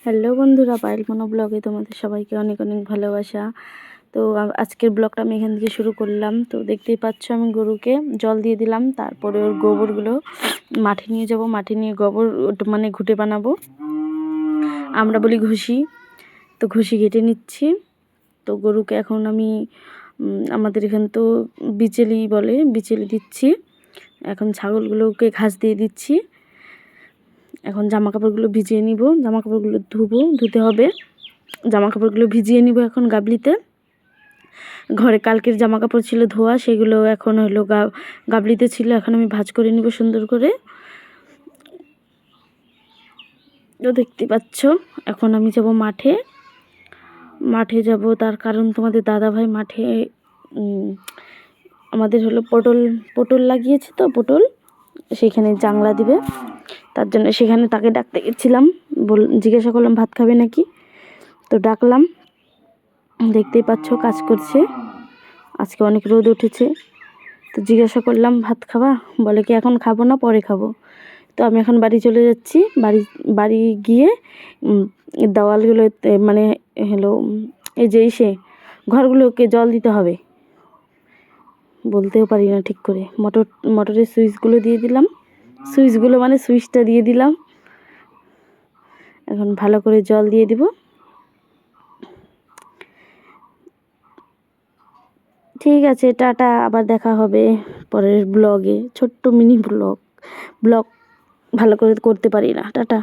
Hello বন্ধুরা, পায়েল মনো ব্লগে তোমাদের সবাইকে অনেক অনেক ভালোবাসা। তো আজকের ব্লগটা আমি এখান থেকে শুরু করলাম। তো দেখতেই পাচ্ছ আমি গরুকে জল দিয়ে দিলাম, তারপরে ওর গোবরগুলো মাঠে নিয়ে যাব। মাঠে নিয়ে গোবর মানে ঘুঁটে বানাবো, আমরা বলি ঘুষি। তো ঘুষি ঘেটে নিচ্ছি। তো গরুকে এখন আমি আমাদের এখানে তো বিচেলি বলে, বিচেলি দিচ্ছি। এখন ছাগলগুলোকে ঘাস দিয়ে দিচ্ছি। এখন জামা কাপড়গুলো ভিজিয়ে নিব, জামা কাপড়গুলো ধুতে হবে। জামা কাপড়গুলো ভিজিয়ে নিব এখন গাবলিতে। ঘরে কালকের জামা কাপড় ছিল ধোয়া, সেগুলো এখন হলো গাবলিতে ছিল, এখন আমি ভাঁজ করে নিব সুন্দর করে। তো দেখতে পাচ্ছ এখন আমি যাব মাঠে যাব। তার কারণ তোমাদের দাদা ভাই মাঠে আমাদের হলো পটল লাগিয়েছে, তো পটল সেখানে জাংলা দিবে, তার জন্য সেখানে তাকে ডাকতে গেছিলাম। জিজ্ঞাসা করলাম ভাত খাবে নাকি, তো ডাকলাম। দেখতেই পাচ্ছ কাজ করছে, আজকে অনেক রোদ উঠেছে। তো জিজ্ঞাসা করলাম ভাত খাবা, বলে কি এখন খাবো না, পরে খাবো। তো আমি এখন বাড়ি চলে যাচ্ছি। বাড়ি গিয়ে দেওয়ালগুলো মানে হলো এই যে ঘরগুলোকে জল দিতে হবে, বলতেও পারি না ঠিক করে। মোটরের সুইচগুলো দিয়ে দিলাম, সুইচগুলো মানে সুইচটা দিয়ে দিলাম। এখন ভালো করে জল দিয়ে দিব। ঠিক আছে, টাটা, আবার দেখা হবে পরের ব্লগে। ছোট্ট মিনি ব্লগ ভালো করে করতে পারি না। টাটা।